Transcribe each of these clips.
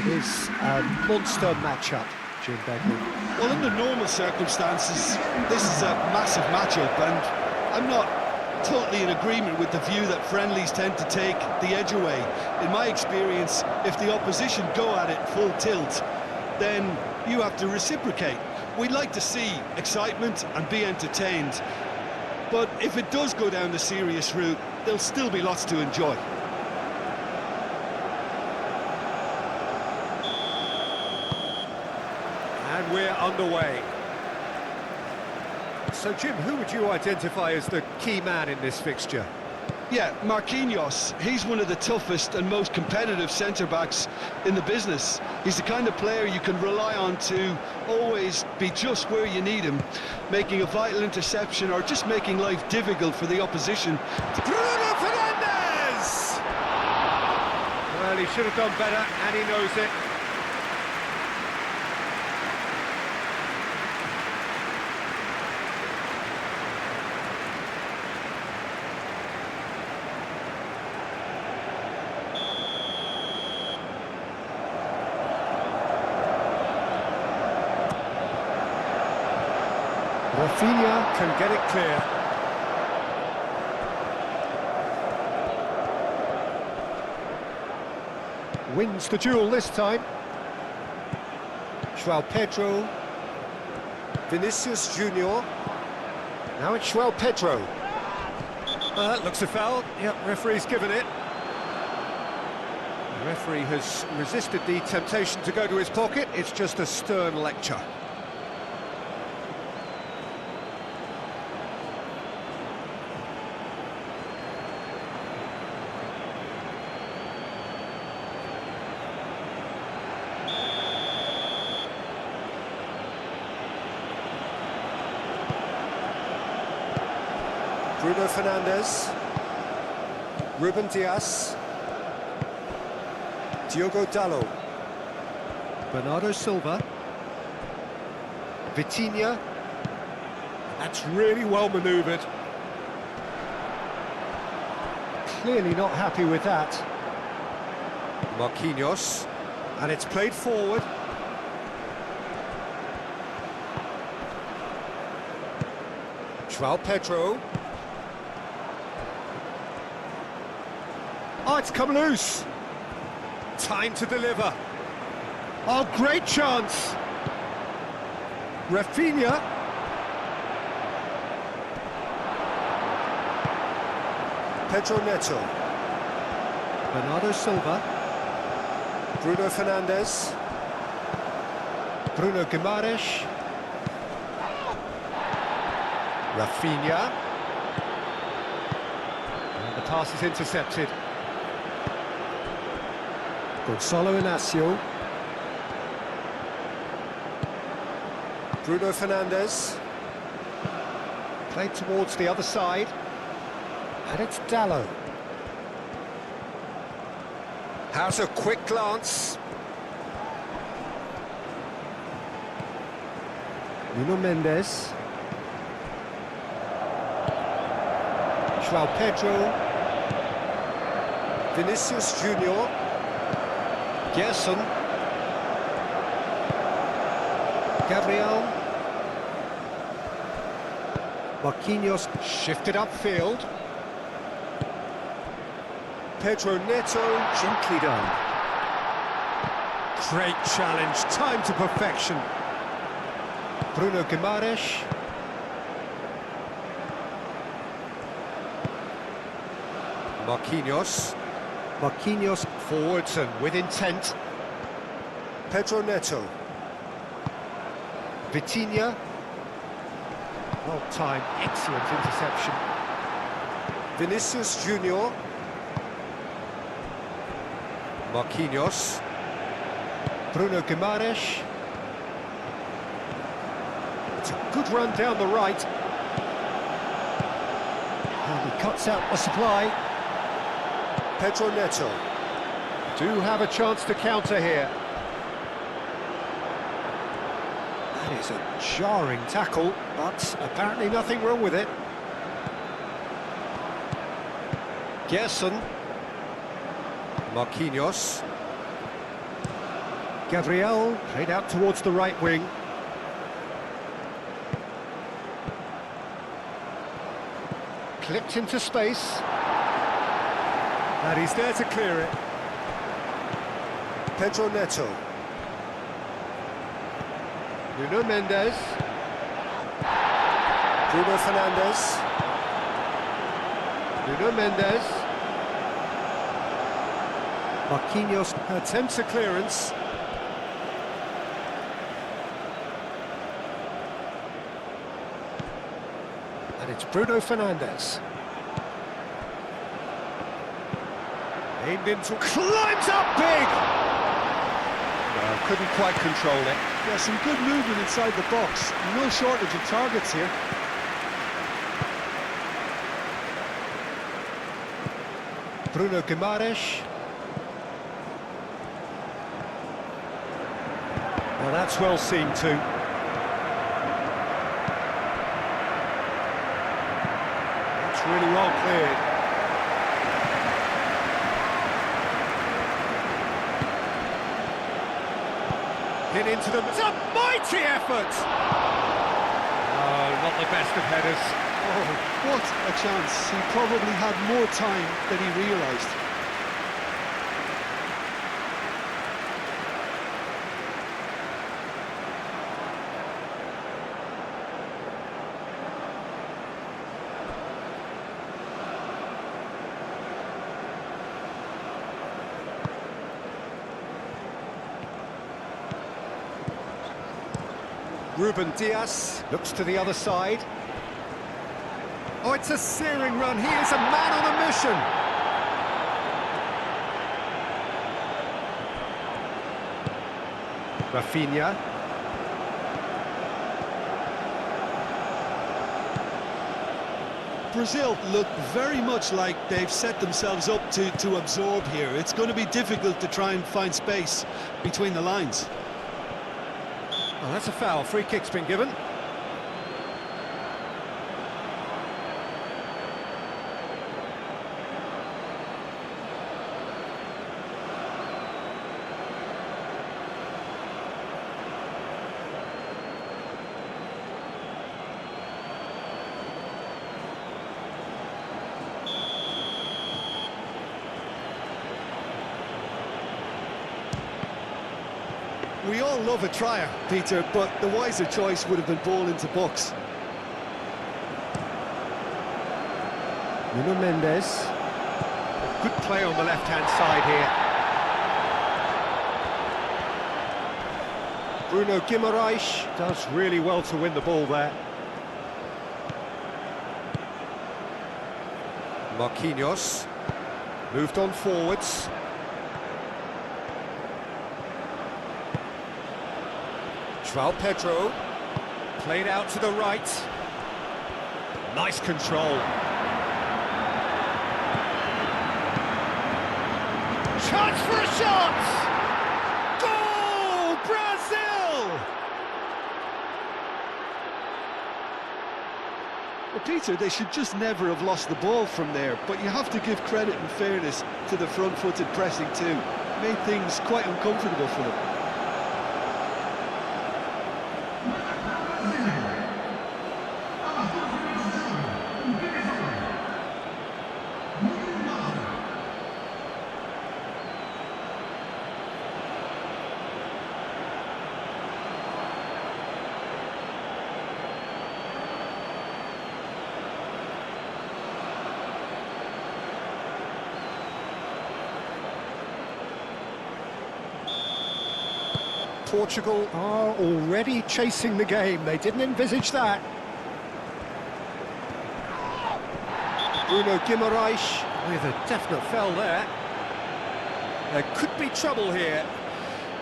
It is a monster matchup, Jim Begley. Well, under normal circumstances, this is a massive matchup, and I'm not totally in agreement with the view that friendlies tend to take the edge away. In my experience, if the opposition go at it full tilt, then you have to reciprocate. We'd like to see excitement and be entertained, but if it does go down the serious route, there'll still be lots to enjoy. And we're underway. So, Jim, who would you identify as the key man in this fixture? Yeah, Marquinhos, he's one of the toughest and most competitive centre-backs in the business. He's the kind of player you can rely on to always be just where you need him, making a vital interception or just making life difficult for the opposition. Bruno Fernandes! Well, he should have done better, and he knows it. Rafinha can get it clear. Wins the duel this time. João Pedro. Vinicius Junior. Now it's João Pedro. That looks a foul. Yep, referee's given it. The referee has resisted the temptation to go to his pocket. It's just a stern lecture. Bruno Fernandes, Ruben Dias, Diogo Dalot, Bernardo Silva, Vitinha. That's really well manoeuvred. Clearly not happy with that. Marquinhos, and it's played forward. João Pedro. Oh, it's come loose. Time to deliver. Oh, great chance. Rafinha. Pedro Neto. Bernardo Silva. Bruno Fernandes. Bruno Guimaraes. Rafinha. And the pass is intercepted. Gonzalo Inacio. Bruno Fernandes. Played towards the other side. And it's Dalot. Has a quick glance. Nuno Mendes. João Pedro. Vinicius Junior. Gerson. Gabriel. Marquinhos shifted upfield. Pedro Neto. Gently done. Great challenge, time to perfection. Bruno Guimaraes. Marquinhos. Marquinhos forwards and with intent. Pedro Neto. Vitinha. Well timed, excellent interception. Vinicius Junior. Marquinhos. Bruno Guimaraes. It's a good run down the right. And he cuts out the supply. Pedro Neto. Do have a chance to counter here. That is a jarring tackle, but apparently nothing wrong with it. Gerson. Marquinhos. Gabriel played out towards the right wing. Clipped into space. And he's there to clear it. Pedro Neto. Nuno Mendes. Bruno Fernandes. Nuno Mendes. Marquinhos attempts a clearance. And it's Bruno Fernandes. Aimed into... climbs up big! No, couldn't quite control it. Yeah, some good movement inside the box. No shortage of targets here. Bruno Guimaraes. Well, that's well seen too. It's really well cleared. Hit into them. It's a mighty effort! Oh, not the best of headers. Oh, what a chance. He probably had more time than he realised. Ruben Diaz looks to the other side. Oh, it's a searing run. He is a man on a mission. Rafinha. Brazil look very much like they've set themselves up to absorb here. It's going to be difficult to try and find space between the lines. Well, that's a foul. Free kick's been given. We all love a trier, Peter, but the wiser choice would have been ball into box. Nuno Mendes. Good play on the left-hand side here. Bruno Guimaraes does really well to win the ball there. Marquinhos moved on forwards. João Pedro played out to the right. Nice control. Chance for a shot! Goal! Brazil! Well, Peter, they should just never have lost the ball from there, but you have to give credit and fairness to the front-footed pressing too. Made things quite uncomfortable for them. Portugal are already chasing the game. They didn't envisage that. Bruno Guimaraes with a definite foul there. There could be trouble here,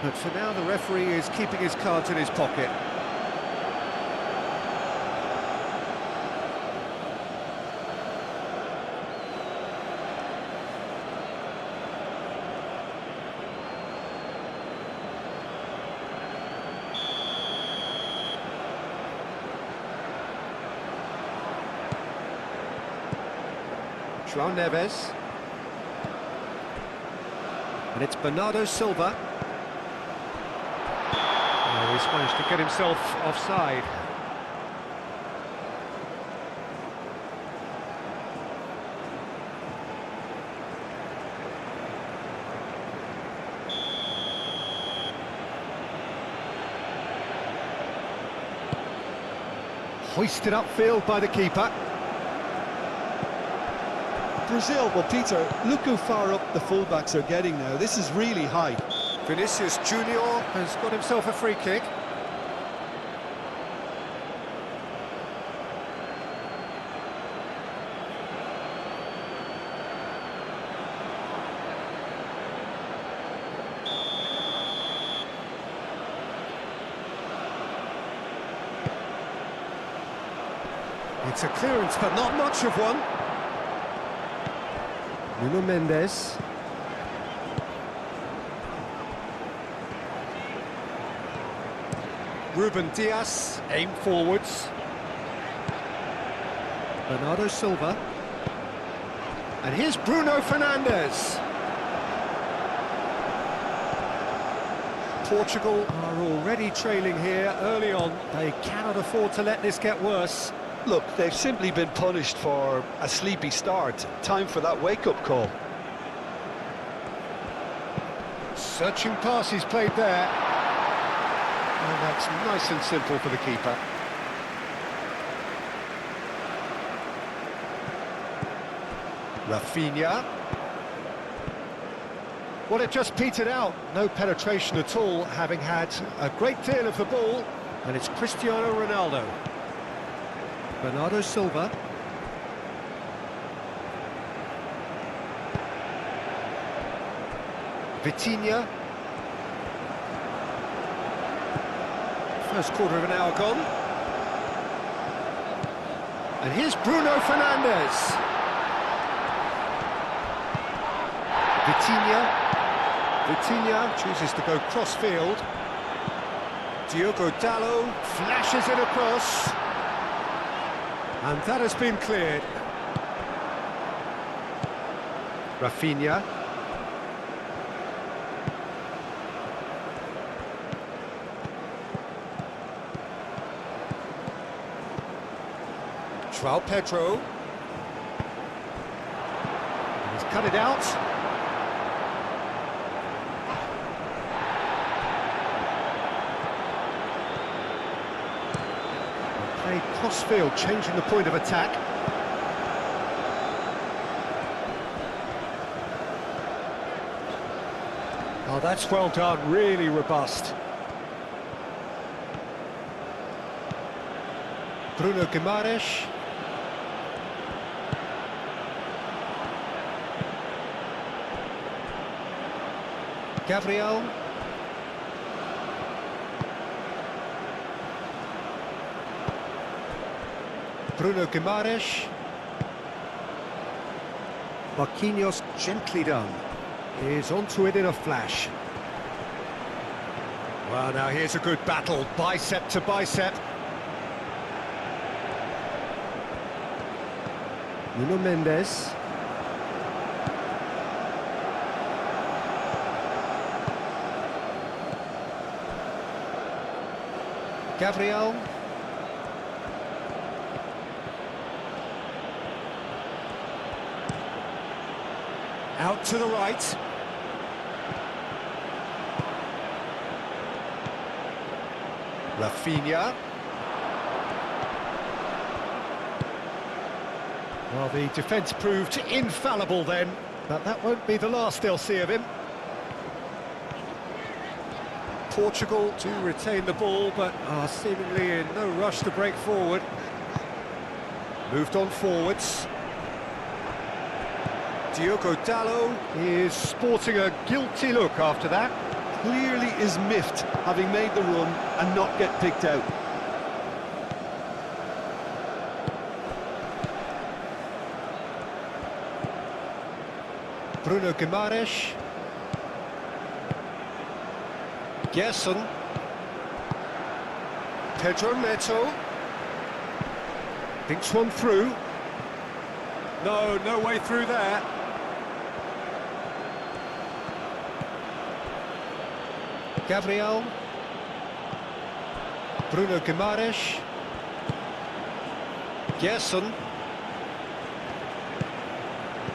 but for now the referee is keeping his cards in his pocket. João Neves. And it's Bernardo Silva. He's managed to get himself offside. Hoisted upfield by the keeper. Brazil, well, Peter, look how far up the fullbacks are getting now. This is really high. Vinicius Junior has got himself a free kick. It's a clearance, but not much of one. Nuno Mendes. Ruben Dias, aim forwards. Bernardo Silva. And here's Bruno Fernandes. Portugal are already trailing here early on. They cannot afford to let this get worse. Look, they've simply been punished for a sleepy start. Time for that wake-up call. Searching pass he's played there. And that's nice and simple for the keeper. Rafinha. Well, it just petered out. No penetration at all, having had a great deal of the ball. And it's Cristiano Ronaldo. Bernardo Silva. Vitinha. First quarter of an hour gone. And here's Bruno Fernandes. Vitinha chooses to go cross-field. Diogo Dalot flashes it across. And that has been cleared. Rafinha. João Pedro. He's cut it out. Played cross-field, changing the point of attack. Oh, that's well done, really robust. Bruno Guimaraes. Gabriel. Bruno Guimaraes. Marquinhos, gently done. Is onto it in a flash. Well, now here's a good battle, bicep to bicep. Nuno Mendes. Gabriel. Out to the right. Rafinha. Well, the defence proved infallible then, but that won't be the last they'll see of him. Portugal do retain the ball, but are seemingly in no rush to break forward. Moved on forwards. Diogo Dalot is sporting a guilty look after that. Clearly is miffed, having made the run and not get picked out. Bruno Guimaraes. Gerson. Pedro Neto. Thinks one through. No way through there. Gabriel. Bruno Guimaraes. Gerson.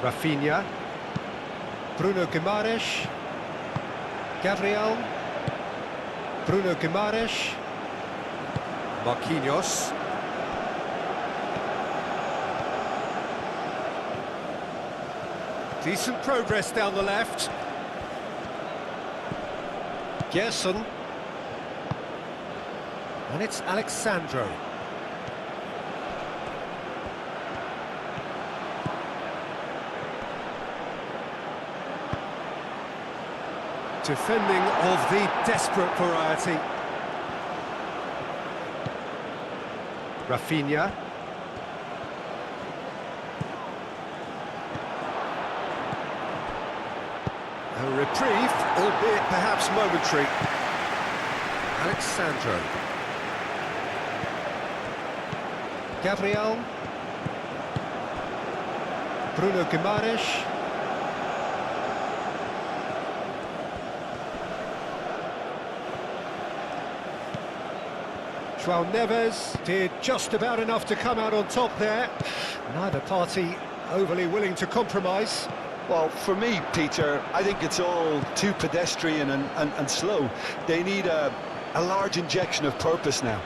Rafinha. Bruno Guimaraes. Gabriel. Bruno Guimaraes. Marquinhos. Decent progress down the left. Gerson. And it's Alexandro. Defending of the desperate variety. Rafinha. A reprieve, albeit perhaps momentary. Alexandro. Gabriel. Bruno Guimaraes. João Neves did just about enough to come out on top there. Neither party overly willing to compromise. Well, for me, Peter, I think it's all too pedestrian and slow. They need a large injection of purpose now.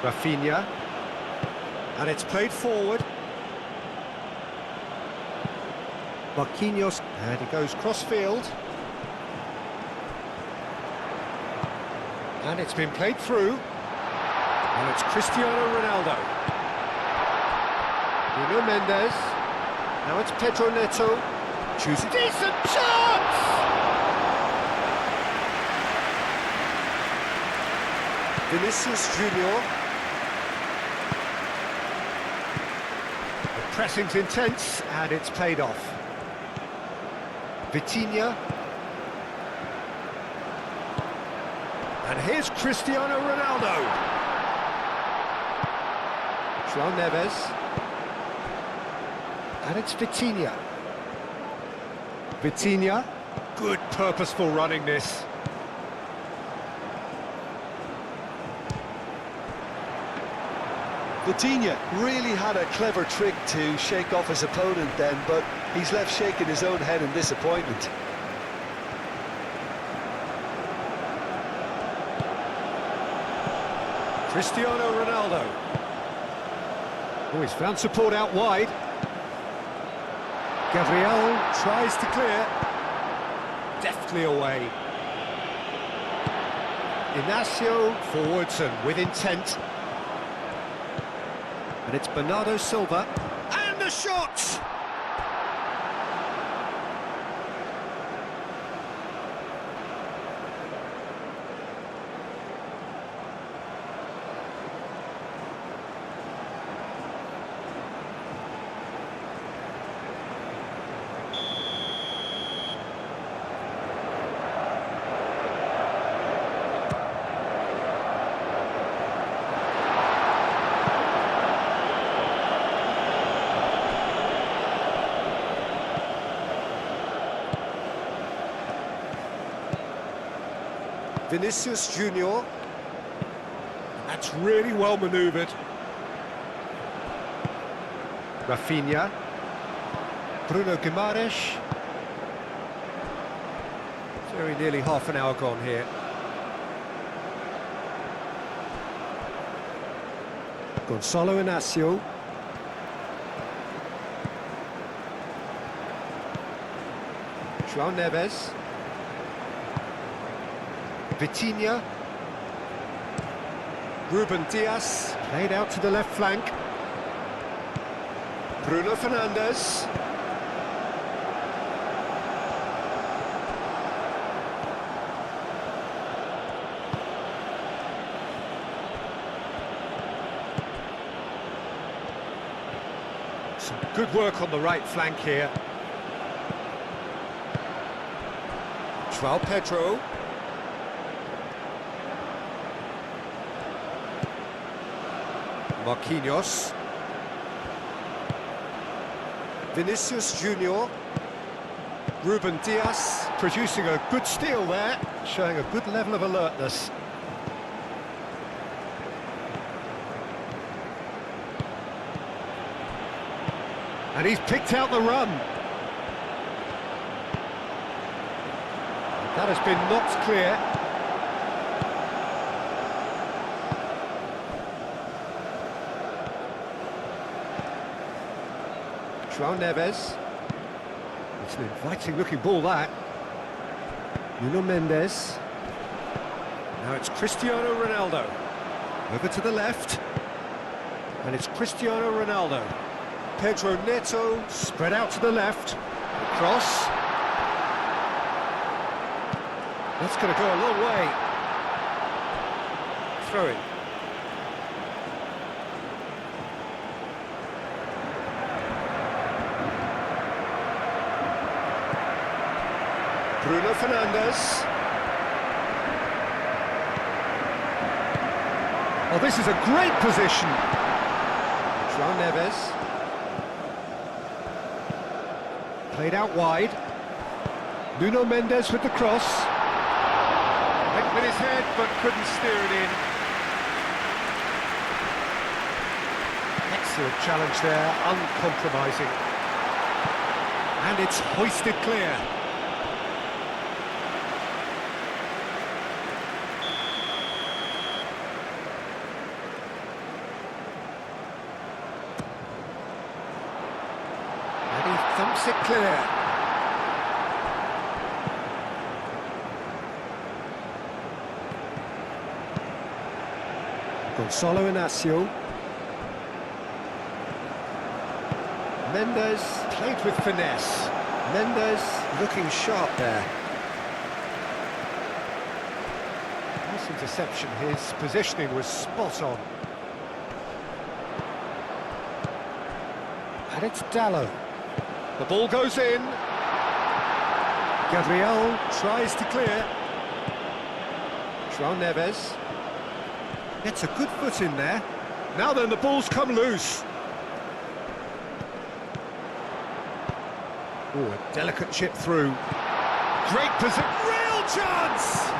Rafinha. And it's played forward. Marquinhos. And he goes cross-field. And it's been played through. And it's Cristiano Ronaldo. Nuno Mendes. Now it's Pedro Neto. Choosing. Decent chance! Vinicius Junior. The pressing's intense, and it's paid off. Vitinha. And here's Cristiano Ronaldo. João Neves. And it's Vitinha. Vitinha. Good purposeful running this. Vitinha really had a clever trick to shake off his opponent then, but he's left shaking his own head in disappointment. Cristiano Ronaldo. Oh, he's found support out wide. Gabriel tries to clear. Deftly away. Inacio forwards and with intent. And it's Bernardo Silva. And the shot! Vinicius Junior. That's really well manoeuvred. Rafinha. Bruno Guimaraes. Very nearly half an hour gone here. Gonçalo Inacio. João Neves. Vitinha. Ruben Dias, played out to the left flank. Bruno Fernandes. Some good work on the right flank here. João Pedro. Marquinhos. Vinicius Junior. Ruben Diaz producing a good steal there, showing a good level of alertness. And he's picked out the run. That has been knocked clear. João Neves. It's an inviting-looking ball, that. Nuno Mendes. Now it's Cristiano Ronaldo. Over to the left. And it's Cristiano Ronaldo. Pedro Neto, spread out to the left. Cross. That's going to go a long way. Throw-in. Bruno Fernandes. Oh, this is a great position. João Neves. Played out wide. Nuno Mendes with the cross. Went with his head, but couldn't steer it in. Excellent challenge there, uncompromising. And it's hoisted clear. Thumps it clear. Gonçalo Inácio. Mendes played with finesse. Mendes looking sharp there. Nice interception. His positioning was spot on. And it's Dallo. The ball goes in. Gabriel tries to clear. João Neves gets a good foot in there. Now then, the ball's come loose. Oh, a delicate chip through. Great position. Real chance!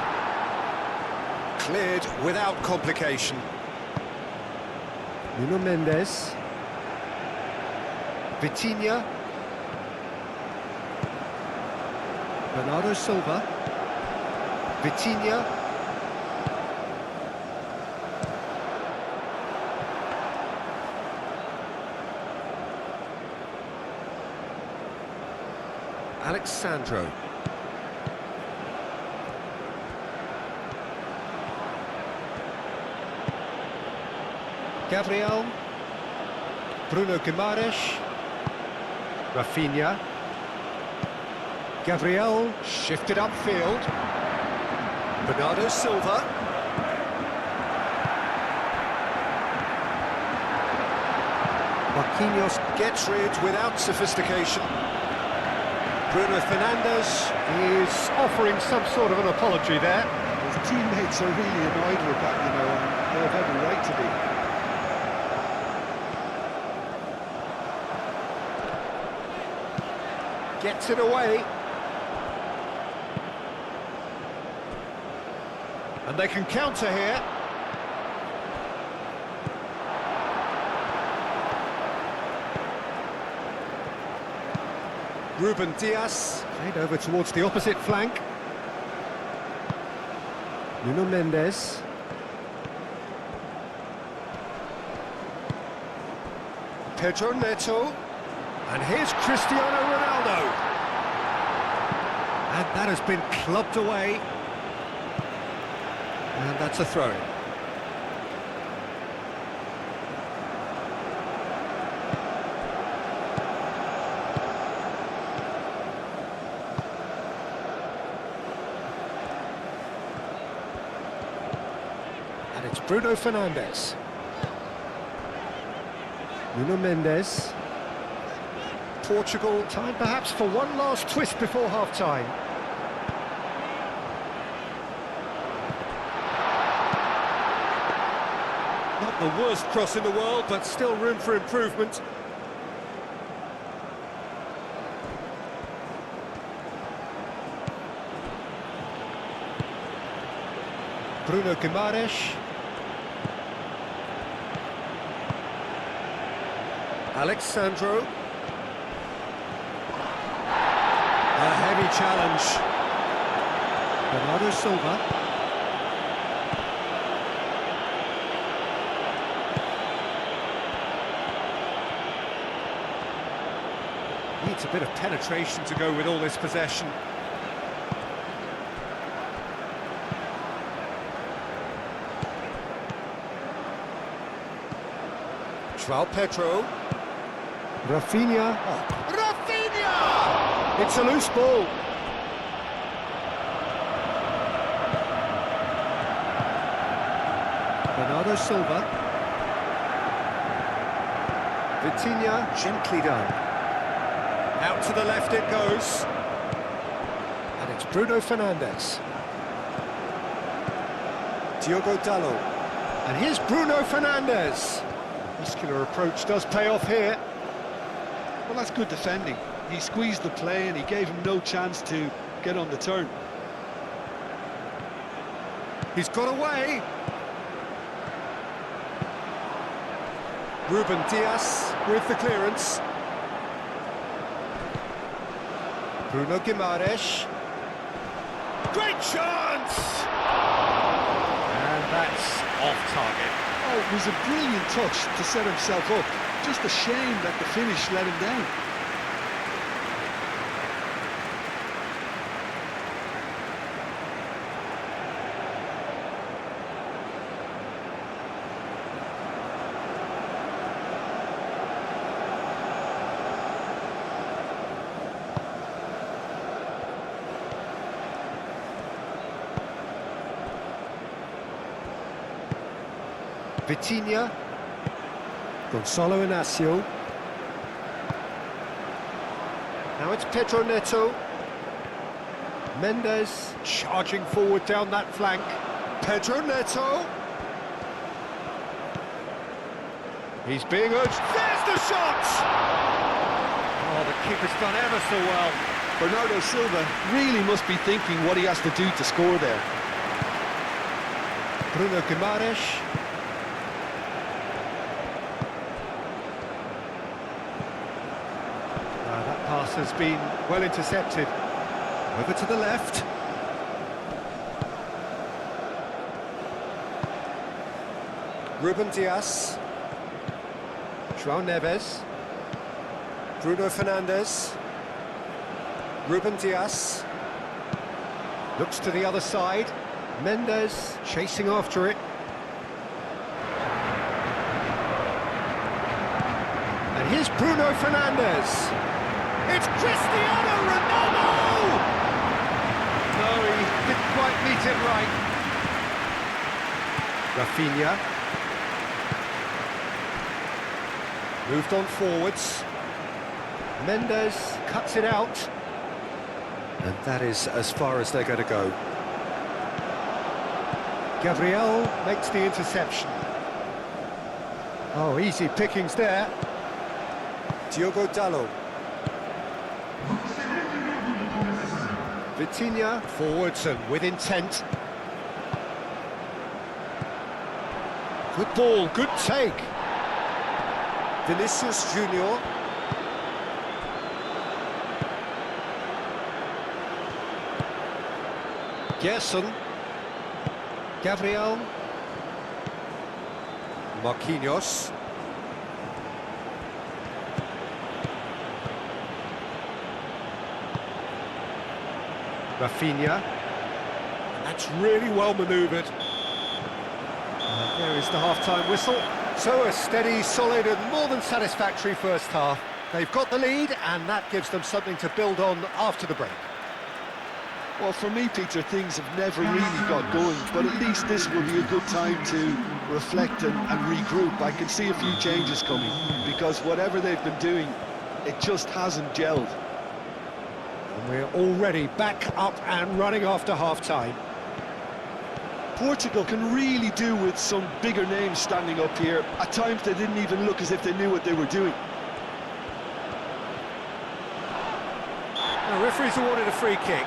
Cleared without complication. Nuno Mendes. Vitinha. Bernardo Silva. Vitinha. Alexandro. Gabriel. Bruno Guimaraes. Rafinha. Gabriel shifted upfield. Bernardo Silva. Marquinhos gets rid without sophistication. Bruno Fernandes is offering some sort of an apology there. His teammates are really annoyed with that, you know, and they have every right to be. Gets it away. And they can counter here. Ruben Diaz played over towards the opposite flank. Nuno Mendes. Pedro Neto. And here's Cristiano Ronaldo. And that has been clubbed away. And that's a throw-in. And it's Bruno Fernandes. Nuno Mendes. Portugal, time perhaps for one last twist before half-time. Not the worst cross in the world, but still room for improvement. Bruno Guimaraes. Alexandro. A heavy challenge. Bernardo Silva. Needs a bit of penetration to go with all this possession. João Pedro. Rafinha. Oh. Rafinha! It's a loose ball. Bernardo Silva. Vitinha, gently done. Out to the left it goes. And it's Bruno Fernandes. Diogo Dalot. And here's Bruno Fernandes. Muscular approach does pay off here. Well, that's good defending. He squeezed the play and he gave him no chance to get on the turn. He's got away. Ruben Dias with the clearance. Bruno Guimaraes. Great chance! And that's off target. Oh, it was a brilliant touch to set himself up. Just a shame that the finish let him down. Vitinha. Gonzalo Inacio. Now it's Pedro Neto. Mendes charging forward down that flank. Pedro Neto. He's being urged. There's the shot! Oh, the keeper's done ever so well. Bernardo Silva really must be thinking what he has to do to score there. Bruno Guimaraes. That pass has been well intercepted. Over to the left. Ruben Dias. João Neves. Bruno Fernandes. Ruben Dias. Looks to the other side. Mendes chasing after it. And here's Bruno Fernandes. It's Cristiano Ronaldo! No, he didn't quite meet it right. Rafinha. Moved on forwards. Mendes cuts it out. And that is as far as they're going to go. Gabriel makes the interception. Oh, easy pickings there. Diogo Dalot. Vitinha forwards and with intent. Good ball, good take. Vinicius Junior. Gerson. Gabriel. Marquinhos. Rafinha. That's really well manoeuvred. There is the half-time whistle. So a steady, solid and more than satisfactory first half. They've got the lead and that gives them something to build on after the break. Well, for me, Peter, things have never really got going, but at least this will be a good time to reflect and regroup. I can see a few changes coming, because whatever they've been doing, it just hasn't gelled. And we're already back up and running after half-time. Portugal can really do with some bigger names standing up here. At times they didn't even look as if they knew what they were doing. The referee's awarded a free kick.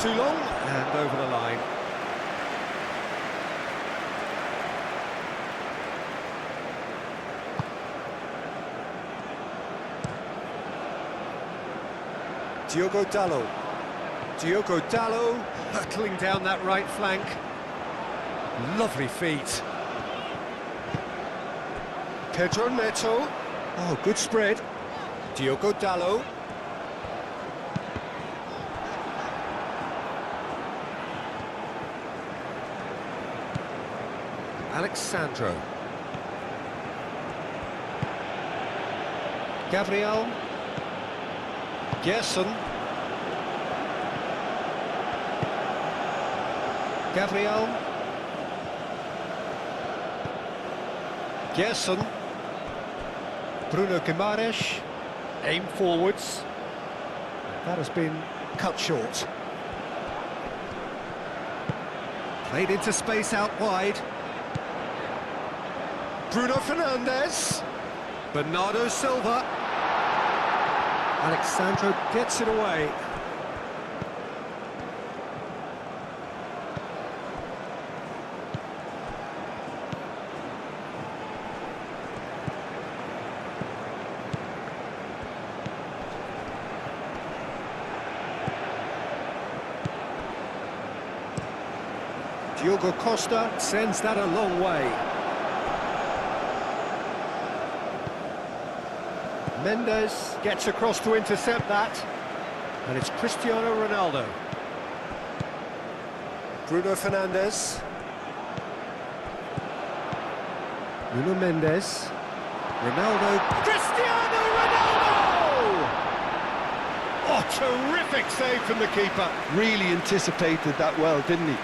too long, and over the line. Diogo Dalot. Diogo Dalot hurtling down that right flank. Lovely feet. Pedro Neto. Oh, good spread. Diogo Dalot. Alexandro. Gabriel. Gerson. Gabriel. Gerson. Bruno Guimaraes. Aim forwards. That has been cut short. Played into space out wide. Bruno Fernandes. Bernardo Silva. Alexandro gets it away. Diogo Costa sends that a long way. Mendes gets across to intercept that, and it's Cristiano Ronaldo. Bruno Fernandes. Nuno Mendes. Ronaldo. Cristiano Ronaldo! Oh, terrific save from the keeper. Really anticipated that well, didn't he?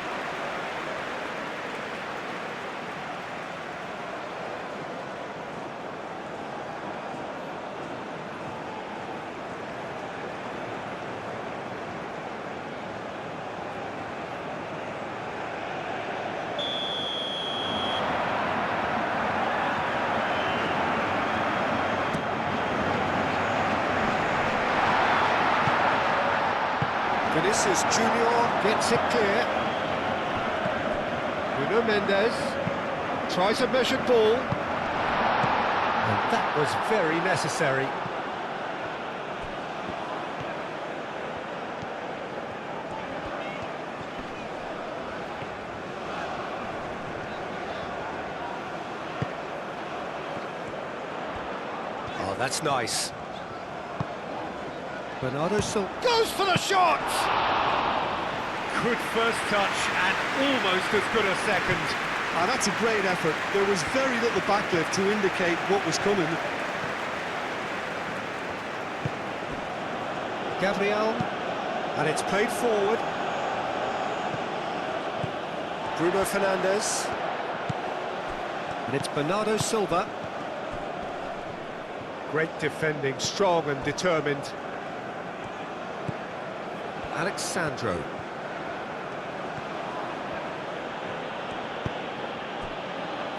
Vinicius Junior gets it clear. Nuno Mendes tries a measured ball. And that was very necessary. Oh, that's nice. Bernardo Silva goes for the shot! Good first touch and almost as good a second. Ah, that's a great effort. There was very little backlift to indicate what was coming. Gabriel, and it's played forward. Bruno Fernandes. And it's Bernardo Silva. Great defending, strong and determined. Alexandro.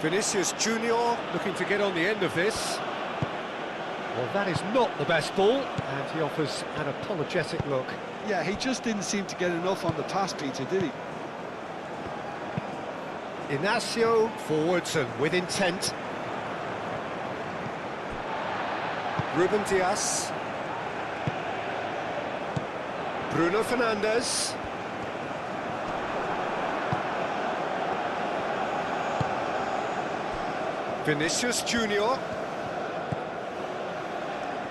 Vinicius Junior looking to get on the end of this. Well, that is not the best ball, and he offers an apologetic look. Yeah, he just didn't seem to get enough on the pass, Peter, did he? Inacio forwards and with intent. Ruben Dias. Bruno Fernandes. Vinicius Junior.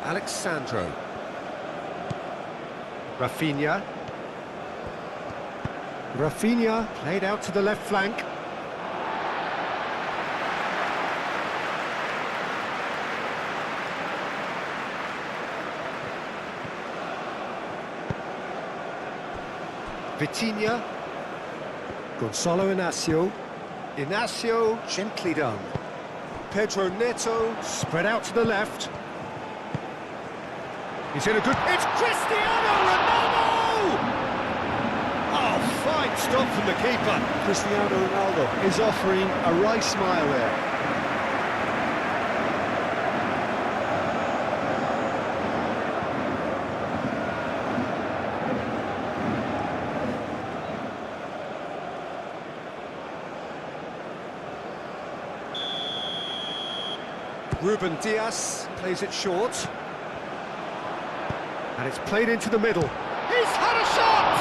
Alexandro. Rafinha. Rafinha played out to the left flank. Vitinha. Gonzalo Inacio. Inacio gently done. Pedro Neto spread out to the left. He's in a good... It's Cristiano Ronaldo! Oh, fine stop from the keeper. Cristiano Ronaldo is offering a wry smile there. Ruben Diaz plays it short. And it's played into the middle. He's had a shot!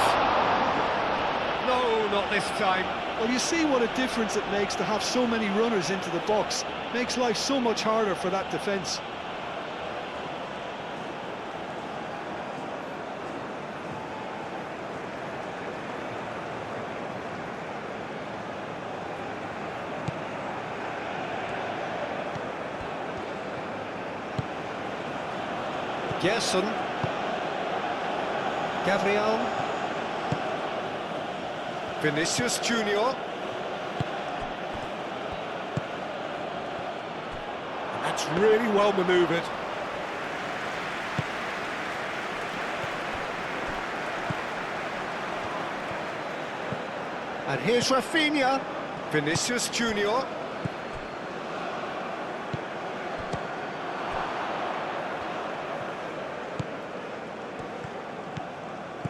No, not this time. Well, you see what a difference it makes to have so many runners into the box. Makes life so much harder for that defence. Gerson. Gabriel. Vinicius Junior. That's really well manoeuvred. And here's Rafinha. Vinicius Junior.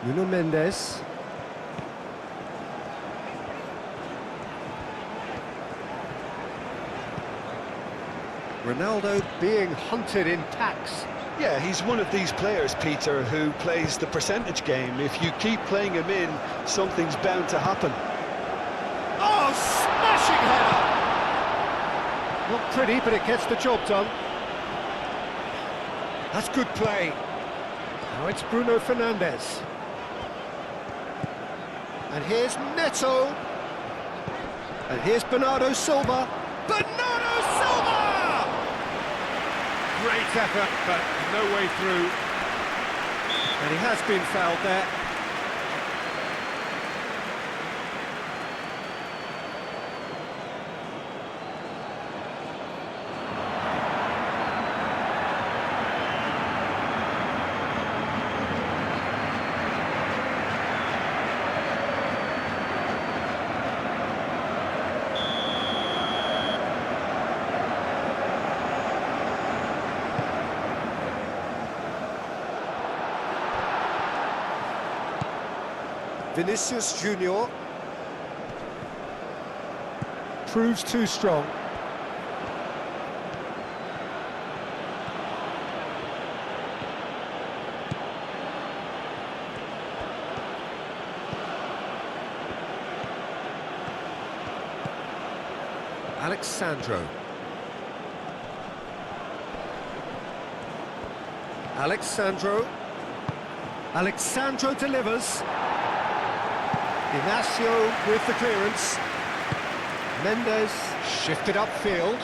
Nuno Mendes. Ronaldo being hunted in packs. Yeah, he's one of these players, Peter, who plays the percentage game. If you keep playing him in, something's bound to happen. Oh, smashing header! Not pretty, but it gets the job done. That's good play. Now it's Bruno Fernandes. And here's Neto. And here's Bernardo Silva. Bernardo Silva! Great effort, but no way through. And he has been fouled there. Vinicius Junior proves too strong. Alexandro. Alexandro delivers. Ignacio with the clearance. Mendes shifted upfield.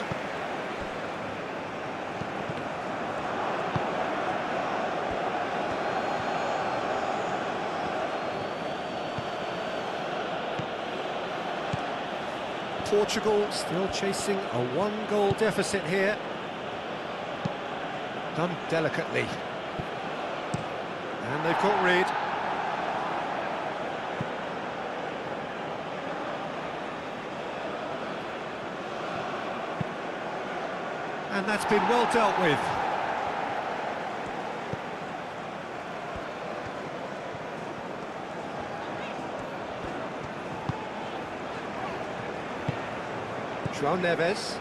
Portugal still chasing a one-goal deficit here. Done delicately. And they've got rid. And that's been well dealt with. João Neves.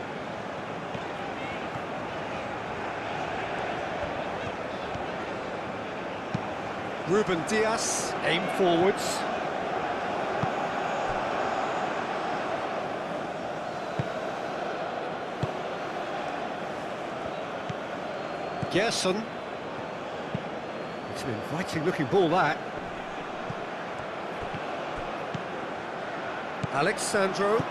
Ruben Diaz, aim forwards. Gerson. It's an inviting looking ball, that. Alexandro.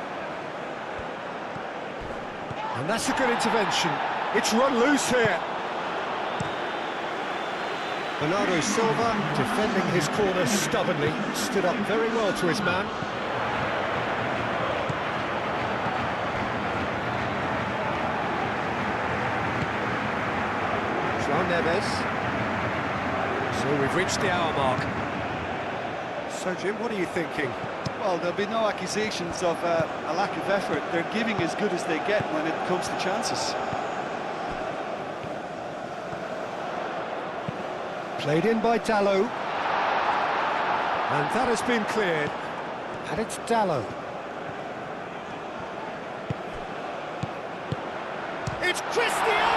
And that's a good intervention. It's run loose here. Bernardo Silva defending his corner stubbornly. Stood up very well to his man. João Neves. So we've reached the hour mark. So Jim, what are you thinking? Well, there'll be no accusations of a lack of effort. They're giving as good as they get when it comes to chances. Played in by Dallo. And that has been cleared. And it's Dallo. It's Cristiano!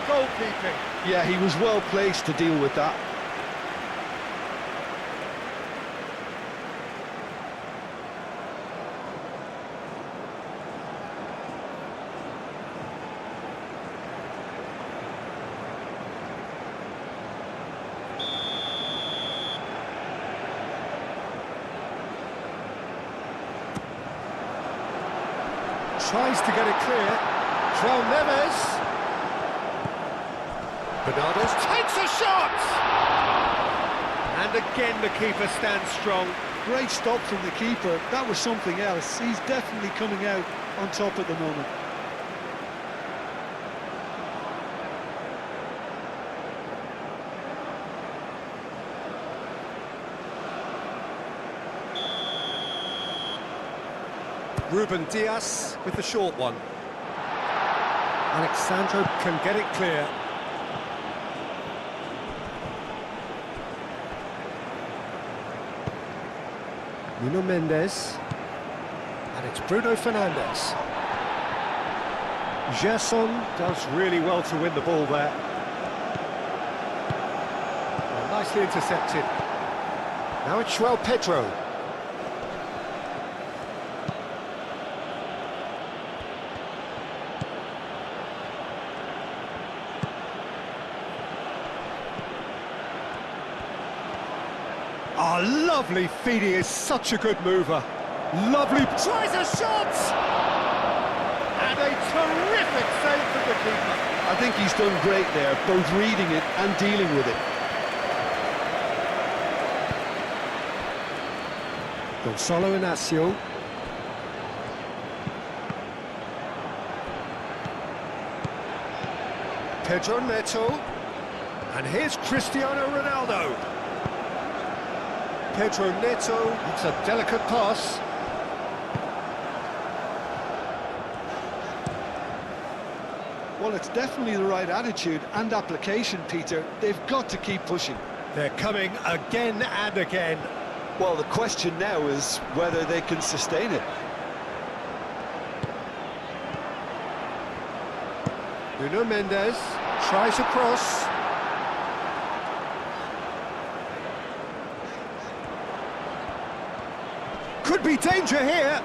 goalkeeping. Yeah, he was well placed to deal with that. Tries to get it clear. João Neves. Bernardo's takes a shot! And again the keeper stands strong. Great stop from the keeper. That was something else. He's definitely coming out on top at the moment. Ruben Dias with the short one. Alexandro can get it clear. Nuno Mendes. And it's Bruno Fernandes. Gerson does really well to win the ball there. Well, nicely intercepted. Now it's João Pedro. Oh, lovely feed, he is such a good mover. Lovely, tries a shot! And a terrific save from the keeper. I think he's done great there, both reading it and dealing with it. Gonçalo Inácio. Pedro Neto. And here's Cristiano Ronaldo. Pedro Neto, it's a delicate pass. Well, it's definitely the right attitude and application, Peter. They've got to keep pushing. They're coming again and again. Well, the question now is whether they can sustain it. Nuno Mendes tries a cross. Could be danger here.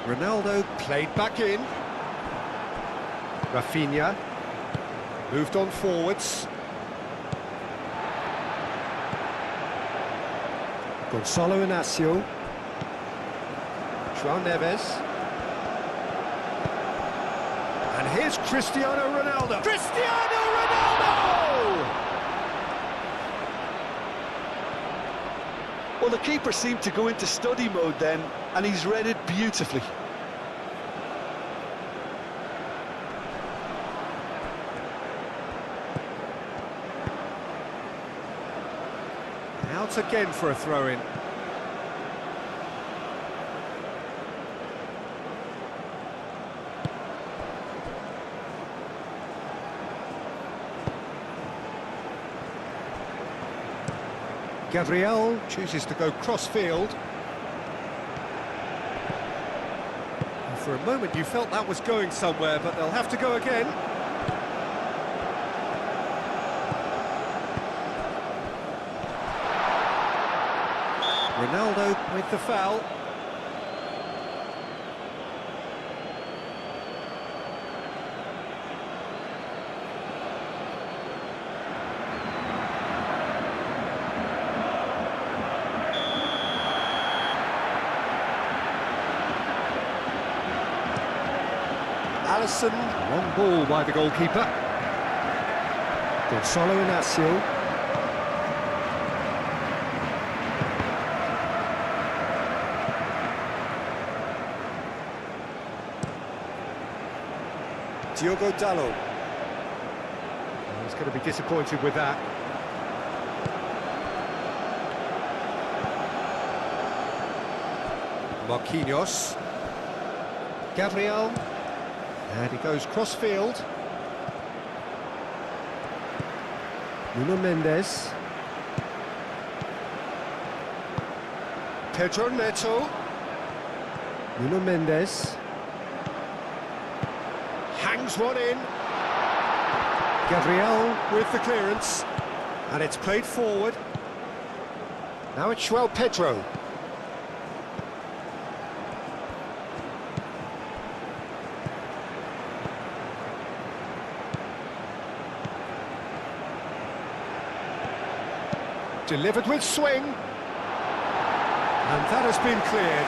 Ronaldo played back in. Rafinha moved on forwards. Gonçalo Inácio. João Neves. And here's Cristiano Ronaldo. Cristiano Ronaldo! Well, the keeper seemed to go into study mode then, and he's read it beautifully. Out again for a throw-in. Gabriel chooses to go cross-field. For a moment you felt that was going somewhere, but they'll have to go again. Ronaldo with the foul. Alisson, long ball by the goalkeeper. Gonçalo Inácio. Diogo Dalot. He's going to be disappointed with that. Marquinhos. Gabriel. And he goes cross-field. Nuno Mendes. Pedro Neto. Nuno Mendes. Hangs one in. Gabriel with the clearance. And it's played forward. Now it's João Pedro. Delivered with swing. And that has been cleared.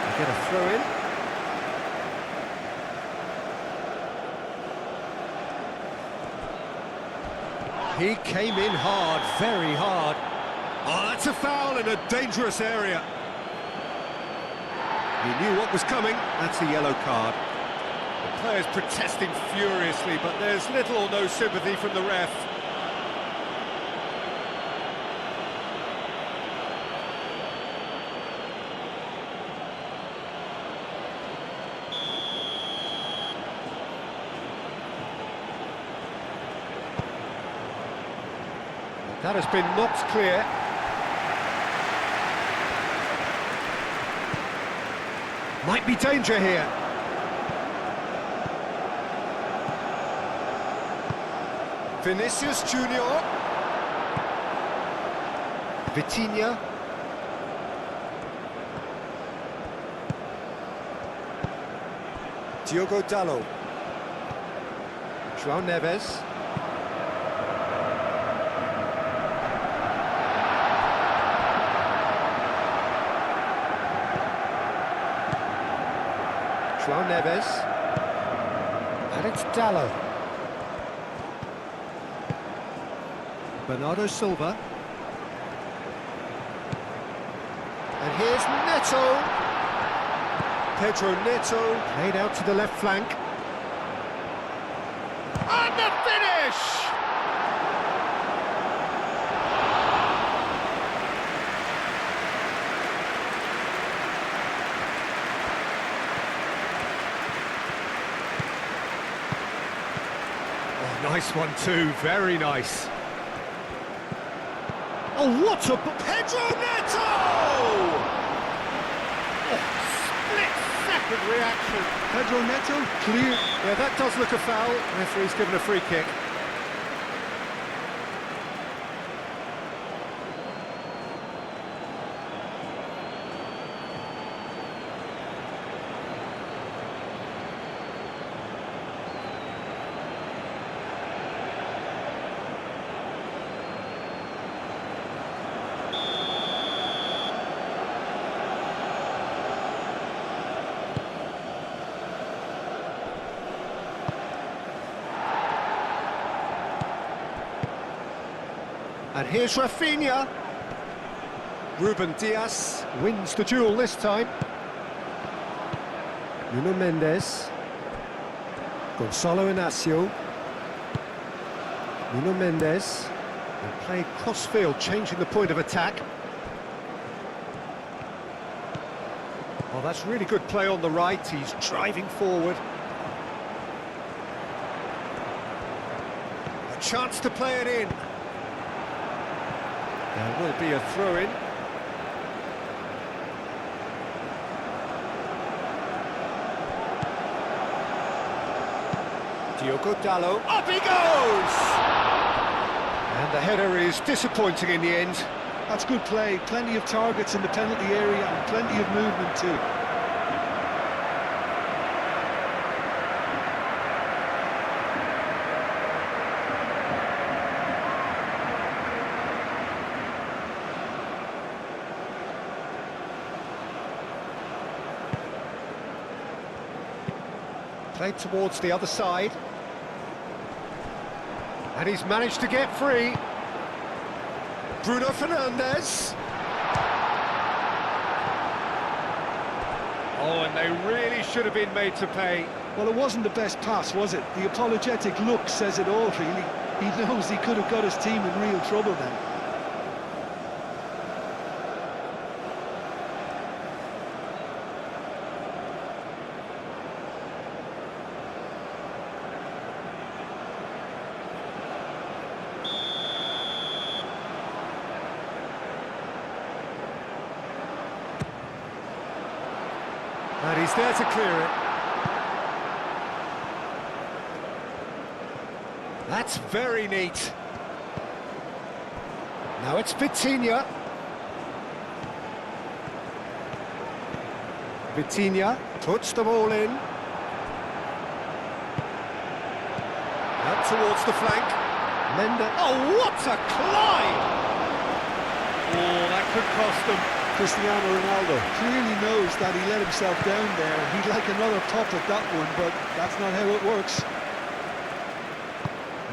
We get a throw in. He came in hard, very hard. Oh, that's a foul in a dangerous area. He knew what was coming. That's a yellow card. The player's protesting furiously, but there's little or no sympathy from the ref. That has been knocked clear. Might be danger here. Vinicius Junior. Vitinha. Diogo Dalot. João Neves. João Neves, and it's Dalot. Bernardo Silva. And here's Neto. Pedro Neto, played out to the left flank. And the finish! Nice one too, very nice. Oh, what a... Pedro Neto! Oh, split-second reaction. Pedro Neto, clear. Yeah, that does look a foul. Referee's given a free kick. And here's Rafinha. Ruben Dias wins the duel this time. Nuno Mendes. Gonçalo Inácio. Nuno Mendes. And played cross-field, changing the point of attack. Oh, that's really good play on the right. He's driving forward. A chance to play it in. There will be a throw-in. Diogo Dalot, up he goes! And the header is disappointing in the end. That's good play, plenty of targets in the penalty area and plenty of movement too. Played towards the other side. And he's managed to get free. Bruno Fernandes. Oh, and they really should have been made to pay. Well, it wasn't the best pass, was it? The apologetic look says it all, really. He knows he could have got his team in real trouble then. And he's there to clear it. That's very neat. Now it's Vitinha. Vitinha puts the ball in. Out towards the flank. Mendes. Oh, what a climb! Oh, that could cost them. Cristiano Ronaldo clearly knows that he let himself down there. He'd like another pop at that one, but that's not how it works.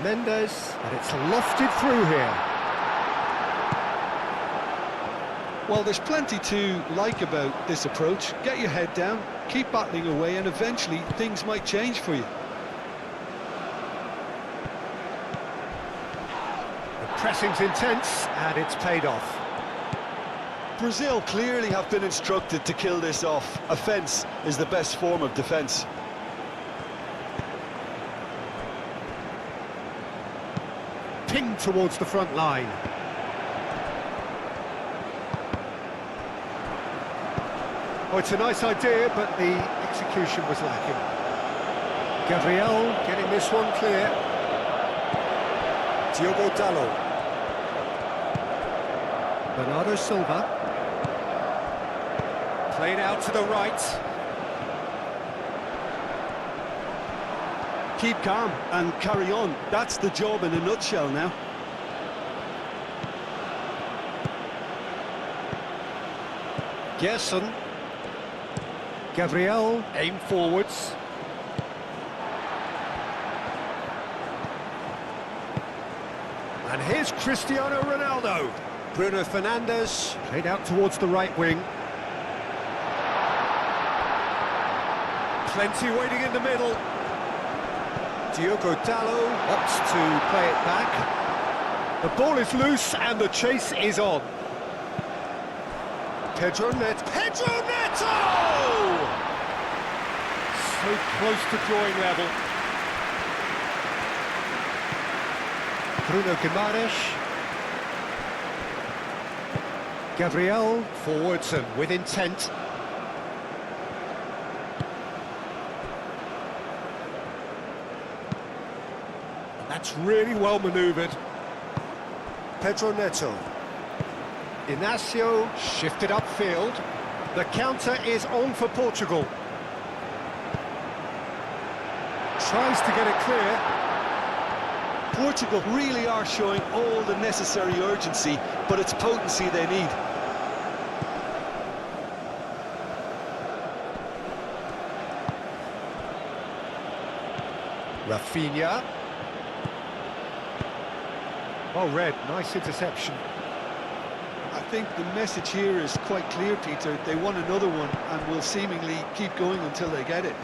Mendes, and it's lofted through here. Well, there's plenty to like about this approach. Get your head down, keep battling away, and eventually things might change for you. The pressing's intense, and it's paid off. Brazil clearly have been instructed to kill this off. Offence is the best form of defence. Pinged towards the front line. Oh, it's a nice idea, but the execution was lacking. Gabriel getting this one clear. Diogo Dalot. Bernardo Silva. Played out to the right. Keep calm and carry on. That's the job in a nutshell now. Gerson. Gabriel, aim forwards. And here's Cristiano Ronaldo. Bruno Fernandes, played out towards the right wing. Plenty waiting in the middle. Diogo Dalot opts to play it back. The ball is loose and the chase is on. Pedro Neto! So close to drawing level. Bruno Guimaraes. Gabriel, forwards and with intent. That's really well manoeuvred. Pedro Neto. Inacio shifted upfield. The counter is on for Portugal. Tries to get it clear. Portugal really are showing all the necessary urgency, but it's potency they need. Rafinha. Well read, nice interception. I think the message here is quite clear, Peter. They want another one and will seemingly keep going until they get it.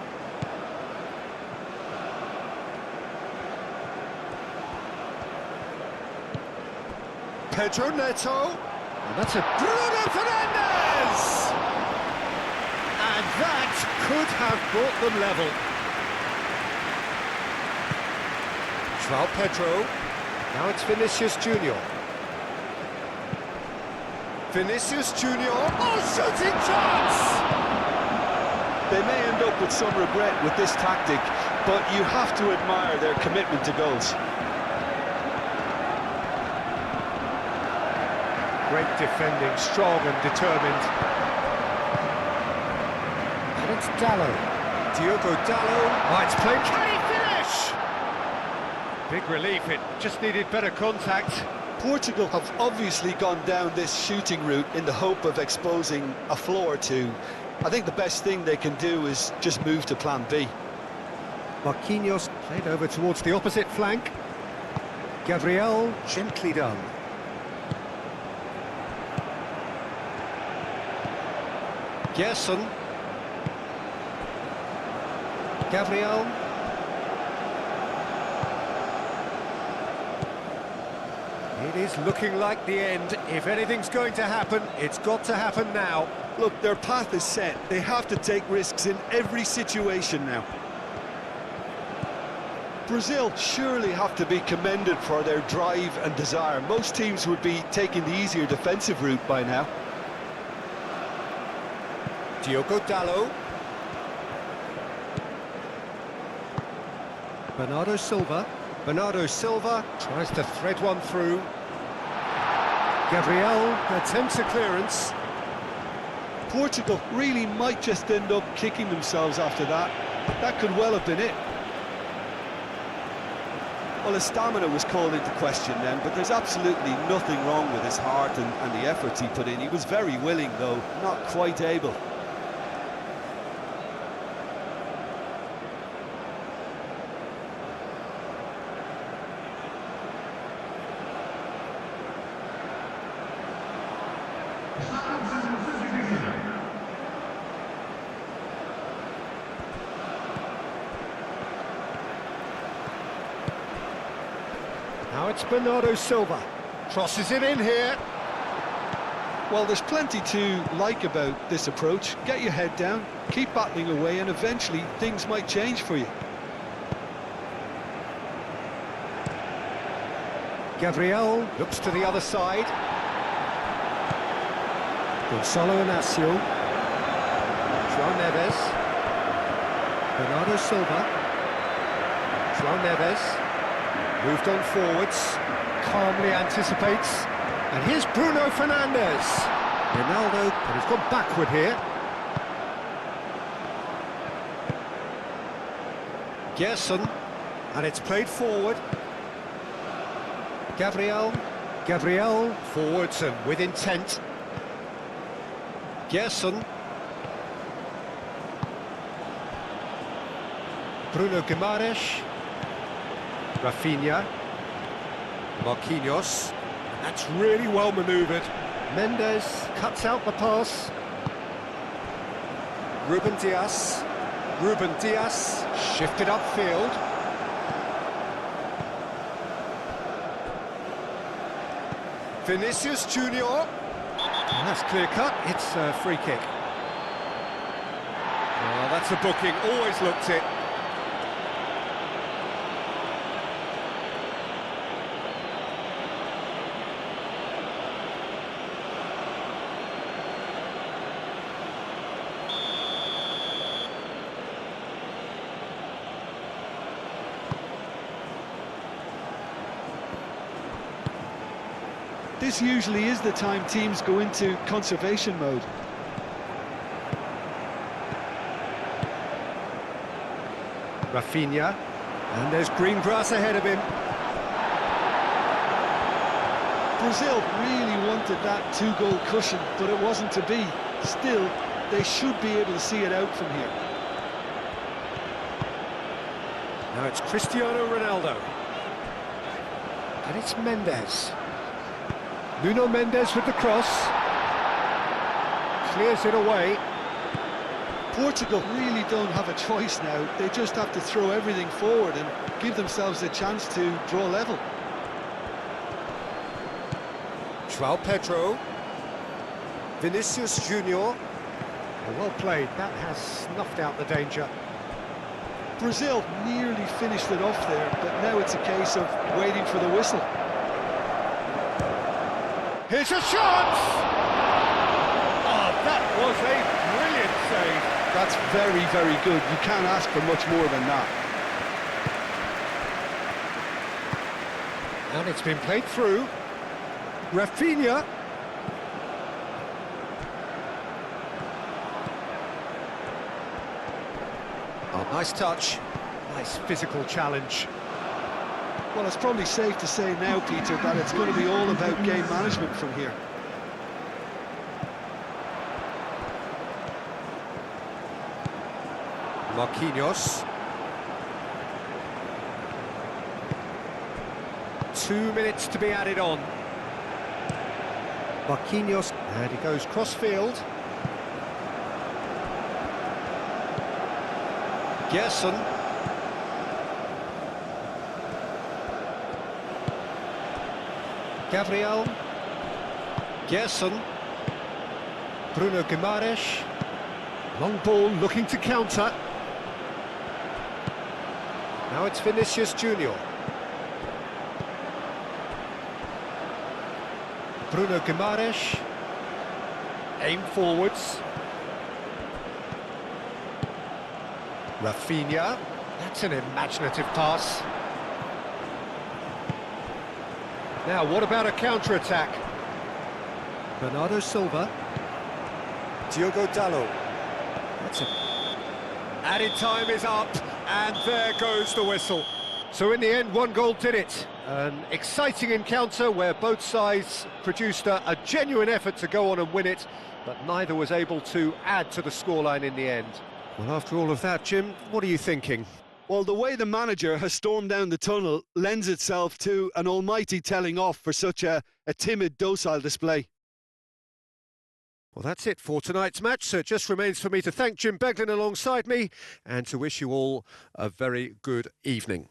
Pedro Neto. And that's a Bruno Fernandes! And that could have brought them level. João Pedro. Now it's Vinicius Junior. Vinicius Junior. Oh, shooting chance! They may end up with some regret with this tactic, but you have to admire their commitment to goals. Great defending, strong and determined. And it's Dalot. Diogo Dalot. Oh, it's played. Can he finish? Big relief, it just needed better contact. Portugal have obviously gone down this shooting route in the hope of exposing a flaw or two. I think the best thing they can do is just move to plan B. Marquinhos played over towards the opposite flank. Gabriel, gently done. Gerson. Gabriel. It is looking like the end. If anything's going to happen, it's got to happen now. Look, their path is set. They have to take risks in every situation now. Brazil surely have to be commended for their drive and desire. Most teams would be taking the easier defensive route by now. Diogo Dalot. Bernardo Silva. Bernardo Silva tries to thread one through. Gabriel attempts a clearance. Portugal really might just end up kicking themselves after that. That could well have been it. Well, his stamina was called into question then, but there's absolutely nothing wrong with his heart and the efforts he put in. He was very willing, though, not quite able. Now it's Bernardo Silva. Crosses it in here. Well, there's plenty to like about this approach. Get your head down, keep battling away, and eventually things might change for you. Gabriel looks to the other side. Gonzalo Inacio. João Neves. Bernardo Silva. João Neves. Moved on forwards. Calmly anticipates. And here's Bruno Fernandes. Ronaldo, but he's gone backward here. Gerson. And it's played forward. Gabriel forwards and with intent. Gerson. Bruno Guimaraes. Rafinha. Marquinhos. That's really well manoeuvred. Mendes cuts out the pass. Ruben Dias shifted upfield. Vinicius Junior. And that's clear cut. It's a free kick. Oh, that's a booking. Always looked it. This usually is the time teams go into conservation mode. Rafinha, and there's green grass ahead of him. Brazil really wanted that two-goal cushion, but it wasn't to be. Still, they should be able to see it out from here. Now it's Cristiano Ronaldo. And it's Mendes. Nuno Mendes with the cross. Clears it away. Portugal really don't have a choice now. They just have to throw everything forward and give themselves a chance to draw level. João Pedro. Vinicius Junior. Well played. That has snuffed out the danger. Brazil nearly finished it off there, but now it's a case of waiting for the whistle. Here's a shot! Oh, that was a brilliant save. That's very, very good. You can't ask for much more than that. And it's been played through. Rafinha. Oh, nice touch. Nice physical challenge. Well, it's probably safe to say now, Peter, that it's going to be all about game management from here. Marquinhos. 2 minutes to be added on. Marquinhos, and he goes cross-field. Gerson. Gabriel. Gerson. Bruno Guimaraes. Long ball looking to counter. Now it's Vinicius Junior. Bruno Guimaraes. Aim forwards. Rafinha. That's an imaginative pass. Now, what about a counter-attack? Bernardo Silva. Diogo Dalot. That's it. Added time is up, and there goes the whistle. So in the end, one goal did it. An exciting encounter where both sides produced a genuine effort to go on and win it, but neither was able to add to the scoreline in the end. Well, after all of that, Jim, what are you thinking? Well, the way the manager has stormed down the tunnel lends itself to an almighty telling off for such a timid, docile display. Well, that's it for tonight's match, so it just remains for me to thank Jim Beglin alongside me and to wish you all a very good evening.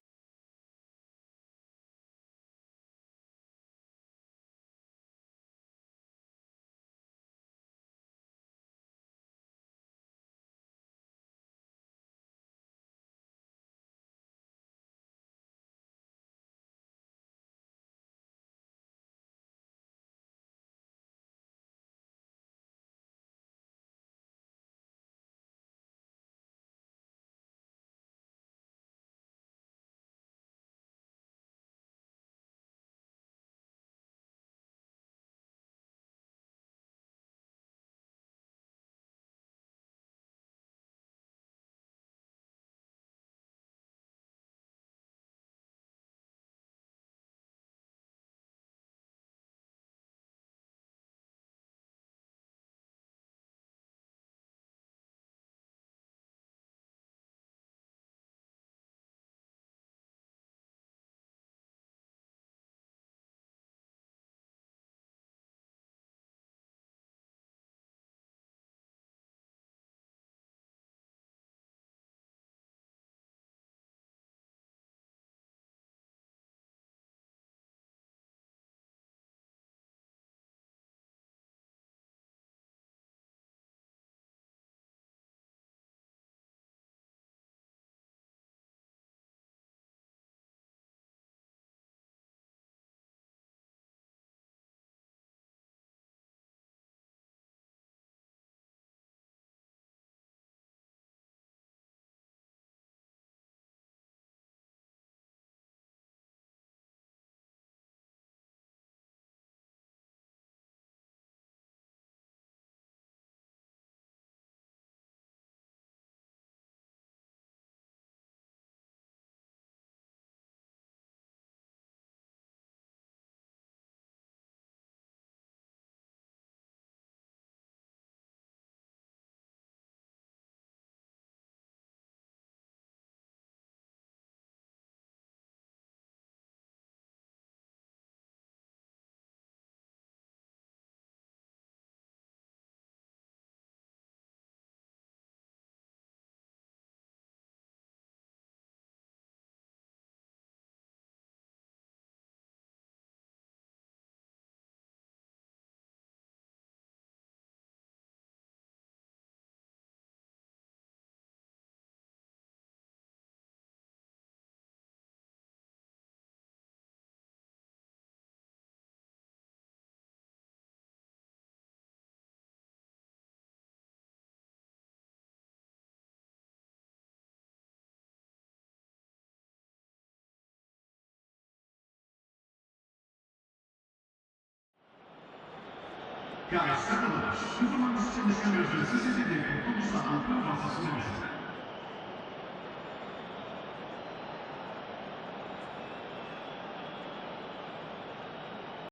Ja, ich sage das. Übermann ist in der Stelle, das ist in der Bundesland,